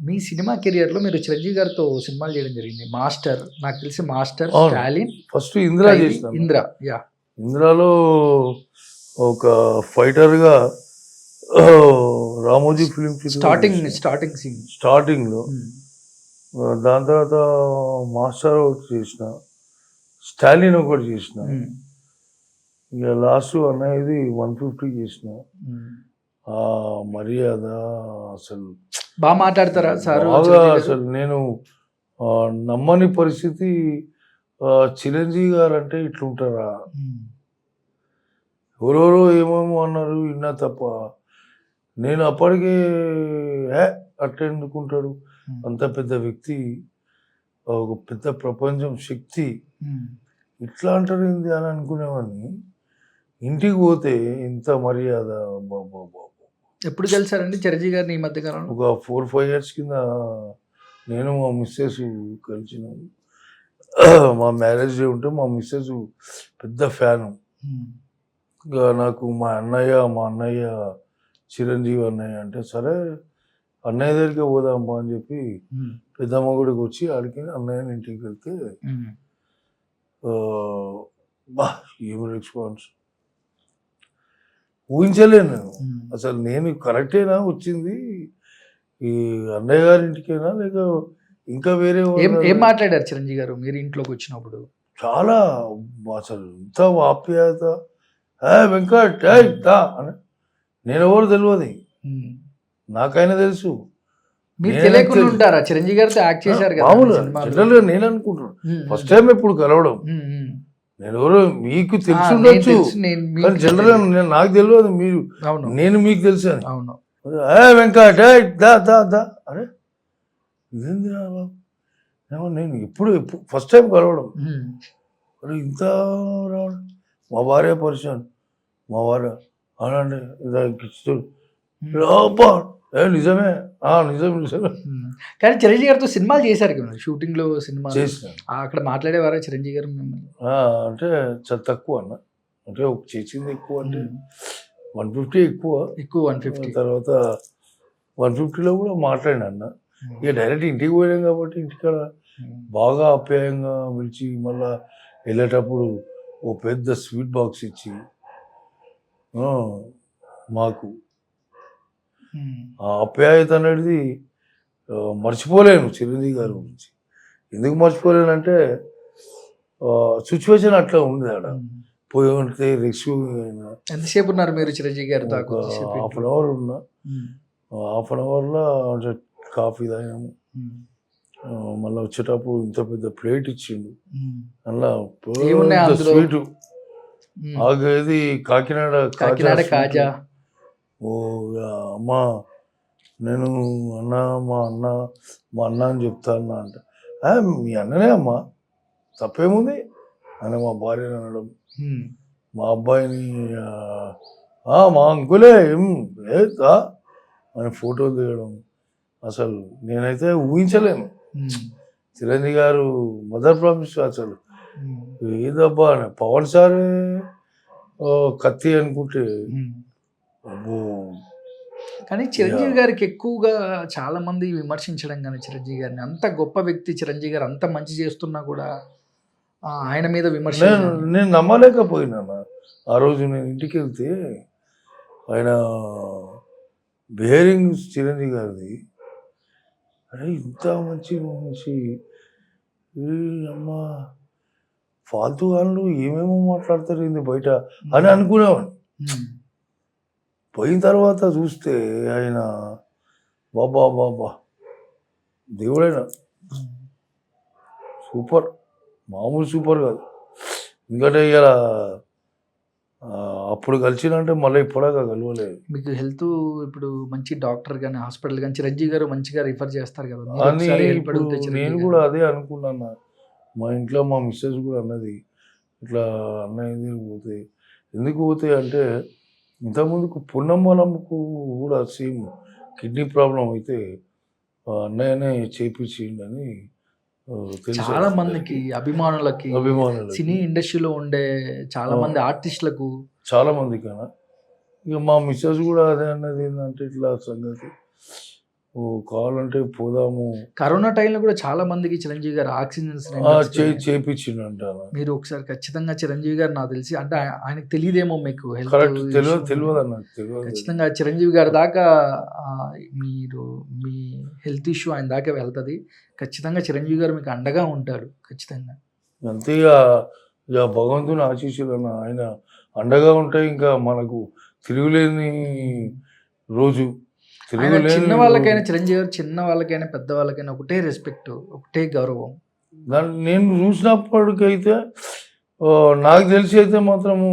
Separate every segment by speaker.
Speaker 1: మీ cinema కెరియర్‌లో మీరు 'చిరంజీవి' గారితో సినిమాలు చేయడం జరిగింది. 'మాస్టర్' నాకు తెలిసి 'మాస్టర్',
Speaker 2: అవును.
Speaker 1: 'స్టాలిన్',
Speaker 2: ఫస్ట్ 'ఇందిర'
Speaker 1: 'ఖైదీ',
Speaker 2: చేసినాను.
Speaker 1: 'ఇందిర' యాహ్!
Speaker 2: 'ఇందిరలో' ఒక ఫైటర్‌గా రామోజీ ఫిల్మ్ సిటీలో
Speaker 1: స్టార్టింగ్ సీన్.
Speaker 2: స్టార్టింగ్‌లో.
Speaker 1: హ్మ్.
Speaker 2: దాని తర్వాత 'మాస్టర్' ఒకటి చేసిన. 'స్టాలిన్' ఒకటి చేసిన.
Speaker 1: హ్మ్.
Speaker 2: ఇక లాస్ట్ అన్నయ్యది 150 చేసిన.
Speaker 1: హ్మ్.
Speaker 2: మర్యాద అసలు
Speaker 1: బా మాట్లాడతారా సారు
Speaker 2: బాగా
Speaker 1: 'చిరంజీవి' గారు?
Speaker 2: అసలు నేను నమ్మని పరిస్థితి. చిరంజీవి గారు అంటే ఇట్లుంటారా?
Speaker 1: హ్మ్.
Speaker 2: ఎవరెవరో ఏమేమో అన్నారు విన్నా తప్ప నేను అప్పటికే అట్లా ఎందుకుంటాడు
Speaker 1: హ్మ్.
Speaker 2: అంత పెద్ద వ్యక్తి, ఒక పెద్ద ప్రపంచం శక్తి,
Speaker 1: హ్మ్.
Speaker 2: ఇట్లా అంటారు ఏంది అని అనుకునేవాడిని. ఇంటికి పోతే ఇంత మర్యాద. బాబా
Speaker 1: ఎప్పుడు కలిసారండి 'చిరంజీవి' గారిని ఈ మధ్య కాలంలో?
Speaker 2: ఒక 4-5 ఇయర్స్ కింద నేను మా మిస్సెస్ కలిసినాము. మా మ్యారేజ్ డే ఉంటే మా మిస్సెస్ పెద్ద ఫ్యాను.
Speaker 1: హ్మ్.
Speaker 2: ఇంకా నాకు మా అన్నయ్య చిరంజీవి అన్నయ్య అంటే, సరే అన్నయ్య దగ్గరికి పోదాంపా అని చెప్పి
Speaker 1: హ్మ్.
Speaker 2: పెద్దమ్మ గుడికి వచ్చి ఆడికి అన్నయ్యని ఇంటికి వెళ్తే
Speaker 1: హ్మ్.
Speaker 2: బా ఏం రెస్పాన్స్ ఊహించలేను నేను.
Speaker 1: హ్మ్.
Speaker 2: అసలు నేను కరెక్టేనా వచ్చింది ఈ అన్నయ్య గారి ఇంటికైనా లేక ఇంకా వేరే
Speaker 1: ఏం మాట్లాడారు 'చిరంజీవి' గారు మీరు ఇంట్లోకొచ్చినప్పుడు?
Speaker 2: చాలా అసలు ఎంత ఆప్యాయత. వెంకట్ దా అని. నేను ఎవరు తెలియదు,
Speaker 1: హ్మ్.
Speaker 2: నాకైనా తెలుసు.
Speaker 1: మీరు
Speaker 2: నేనే
Speaker 1: తెలియకుండా
Speaker 2: తెలుసు.
Speaker 1: ఉంటారా? 'చిరంజీవి' గారితో యాక్ట్ చేశారు కదా
Speaker 2: మామూలుగా
Speaker 1: సినిమాలో.
Speaker 2: జనరల్‌గా నేను అనుకుంటున్నాను.
Speaker 1: హ్మ్.
Speaker 2: ఫస్ట్ టైం ఇప్పుడు కలవడం.
Speaker 1: హ్మ్. హ్మ్.
Speaker 2: నేను ఎవరో మీకు
Speaker 1: నేను
Speaker 2: తెలిసుండొచ్చు.
Speaker 1: తెలుసు. మీకు
Speaker 2: కానీ జనరల్‌గా నాకు తెలియదు మీరు
Speaker 1: అవును.
Speaker 2: నేను మీకు తెలుసని.
Speaker 1: అవును.
Speaker 2: వెంకట్ దా దా దా అరే ఇదేందిరా బాబు! నేను ఎప్పుడు ఫస్ట్ టైం కలవడం.
Speaker 1: హ్మ్.
Speaker 2: అరే ఇంత రావడం. మా భార్య పరిచయం. మా భార్య అనండి కిచ్చుతాడు.
Speaker 1: హ్మ్.
Speaker 2: అబ్బా! నిజమే. నిజమే.
Speaker 1: హ్మ్. కానీ 'చిరంజీవి' గారితో సినిమాలు చేశారు కదా! షూటింగ్‌లో సినిమాలు.
Speaker 2: చేసినాను.
Speaker 1: అక్కడ మాట్లాడేవారా 'చిరంజీవి' గారు మిమ్మల్ని?
Speaker 2: అంటే చాలా తక్కువ అన్న. అంటే చేసింది ఎక్కువ అంటే
Speaker 1: హ్మ్.
Speaker 2: 150 ఎక్కువ.
Speaker 1: ఎక్కువ 150.
Speaker 2: తర్వాత 150లో కూడా మాట్లాడినా అన్న.
Speaker 1: హ్మ్.
Speaker 2: ఇక డైరెక్ట్ ఇంటికి పోయాం కాబట్టి ఇంటికాడ
Speaker 1: హ్మ్.
Speaker 2: బాగా ఆప్యాయంగా పిలిచి మళ్ళా వెళ్ళేటప్పుడు ఓ పెద్ద స్వీట్ బాక్స్ ఇచ్చి మాకు
Speaker 1: హ్మ్.
Speaker 2: ఆ ఆప్యాయత అనేది మర్చిపోలేను చిరంజీవి గారి గురించి. ఎందుకు మర్చిపోలేనంటే సిచ్యువేషన్ అట్లా ఉంది ఆడ.
Speaker 1: హ్మ్.
Speaker 2: పోయి ఉంటే రెస్క్యూ అయినా
Speaker 1: ఎంతసేపు ఉన్నారు మీరు 'చిరంజీవి' గారితో? ఆ
Speaker 2: ఒక
Speaker 1: కొద్దిసేపు
Speaker 2: హాఫ్
Speaker 1: ఇంట్లో?
Speaker 2: అన్ అవర్ ఉన్నా.
Speaker 1: హ్మ్.
Speaker 2: హాఫ్ అన్ అవర్‌లో కాఫీ తాగాము.
Speaker 1: హ్మ్.
Speaker 2: మళ్ళా వచ్చేటప్పుడు ఇంత పెద్ద ప్లేట్ ఇచ్చిండు.
Speaker 1: హ్మ్.
Speaker 2: అందులో
Speaker 1: ఏమున్నాయి
Speaker 2: పెద్ద
Speaker 1: అందులో?
Speaker 2: స్వీటు.
Speaker 1: హ్మ్.
Speaker 2: ఇది కాకినాడ కాజా
Speaker 1: 'కాకినాడ
Speaker 2: స్వీటు.
Speaker 1: కాజా'.
Speaker 2: అమ్మ నేను అన్న మా అన్న మా అన్న అని చెప్తా అన్నా అంటే, మీ అన్ననే అమ్మా తప్పేముంది అని మా భార్యని అనడం.
Speaker 1: హ్మ్.
Speaker 2: మా అబ్బాయిని మా అంకులే లేదా అని ఫోటోలు దిగడం. అసలు నేనైతే ఊహించలేను.
Speaker 1: హ్మ్.
Speaker 2: చిరంజీవి గారు మదర్ ప్రామిస్ అసలు
Speaker 1: హ్మ్.
Speaker 2: ఏదబ్బా అని పవన్ సారే కత్తి అనుకుంటే
Speaker 1: హ్మ్.
Speaker 2: అబ్బో!
Speaker 1: కానీ
Speaker 2: ఇక
Speaker 1: 'చిరంజీవి' గారికి ఎక్కువగా చాలామంది విమర్శించడం గాని 'చిరంజీవి' గారిని అంత గొప్ప వ్యక్తి 'చిరంజీవి' గారు అంత మంచి చేస్తున్నా కూడా ఆయన మీద విమర్శలు
Speaker 2: నేను
Speaker 1: గాని.
Speaker 2: నేను నమ్మలేకపోయినాను. ఆ రోజు నేను ఇంటికెళ్తే ఆయన బిహేవింగ్ చిరంజీవి గారిది. అరే ఇంత మంచి మనిషి అమ్మ ఫాల్తూ వాళ్ళు ఏమేమో మాట్లాడతారు ఏంది బయట అని అనుకునేవాడిని.
Speaker 1: హ్మ్.
Speaker 2: పోయిన తర్వాత చూస్తే ఆయన బాబా దేవుడైన
Speaker 1: హ్మ్.
Speaker 2: సూపర్, మామూలు సూపర్ కాదు. ఎందుకంటే ఇలా అప్పుడు కలిసినంటే మళ్ళీ ఇప్పటిదాకా కలవలేదు
Speaker 1: మీకు హెల్త్ ఇప్పుడు మంచి డాక్టర్ గాని, హాస్పిటల్ గాని 'చిరంజీవి' గారు మంచిగా రిఫర్ చేస్తారు కదా! మీరు
Speaker 2: అని
Speaker 1: ఒకసారి హెల్ప్
Speaker 2: ఇప్పుడు
Speaker 1: అడిగితే
Speaker 2: నేను
Speaker 1: 'చిరంజీవి'
Speaker 2: కూడా
Speaker 1: గారిని.
Speaker 2: అదే అనుకున్నాను. మా ఇంట్లో మా మిస్సెస్ కూడా అన్నది, ఇట్లా అన్నయ్య పోతే ఎందుకు పోతాయి అంటే, ఇంతకుముందుకు పున్నమ్మలమ్మకు కూడా సేమ్ కిడ్నీ ప్రాబ్లం అయితే అన్నయ్యనే చేపించిండని తెలుసు
Speaker 1: చాలా మందికి
Speaker 2: అందరికీ,
Speaker 1: అభిమానులకి,
Speaker 2: అభిమానులకి
Speaker 1: సినీ ఇండస్ట్రీలో ఉండే చాలా మంది ఆర్టిస్టులకు.
Speaker 2: చాలా మందికన్నా. ఇక మా మిస్సెస్ కూడా అదే అన్నది ఏంటంటే ఇట్లా సంగతి ఓ కావాలంటే పోదాము
Speaker 1: కరోనా టైంలో కూడా చాలా మందికి చిరంజీవి గారు ఆక్సిజన్
Speaker 2: ఆ,
Speaker 1: సిలిండర్స్
Speaker 2: చేపించిండంట
Speaker 1: మీరు ఒకసారి ఖచ్చితంగా చిరంజీవి గారు నాకు తెలిసి అంటే ఆయనకు తెలియదేమో మీకు హెల్త్
Speaker 2: కరెక్ట్ తెలియదు అన్న తెలియదు
Speaker 1: ఖచ్చితంగా చిరంజీవి గారి దాకా ఆ, మీరు మీ హెల్త్ ఇష్యూ ఆయన దాకా వెళ్తుంది. ఖచ్చితంగా చిరంజీవి గారు మీకు అండగా ఉంటాడు ఖచ్చితంగా.
Speaker 2: అంతే ఇక భగవంతుని ఆశీస్సులు అన్న ఆయన అండగా ఉంటే ఇంకా మనకు తిరుగులేని రోజు
Speaker 1: ఆయన చిన్న
Speaker 2: తిరుగులేని
Speaker 1: వాళ్ళకైనా
Speaker 2: రోజు.
Speaker 1: చిరంజీవి గారు చిన్న వాళ్ళకైనా పెద్ద వాళ్ళకైనా ఒకటే రెస్పెక్ట్, ఒకటే గౌరవం.
Speaker 2: దాన్ని నేను చూసినప్పటికైతే నాకు తెలిసి అయితే మాత్రము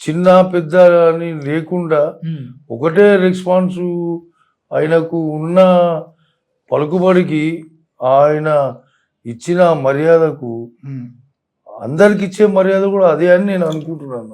Speaker 2: చిన్న పెద్ద అని లేకుండా
Speaker 1: ఉమ్,
Speaker 2: ఒకటే రెస్పాన్స్ ఆయనకు ఉన్న పలుకుబడికి ఆయన ఇచ్చిన మర్యాదకు
Speaker 1: ఉమ్.
Speaker 2: అందరికి ఇచ్చే మర్యాద కూడా అదే అని నేను అనుకుంటున్నాను.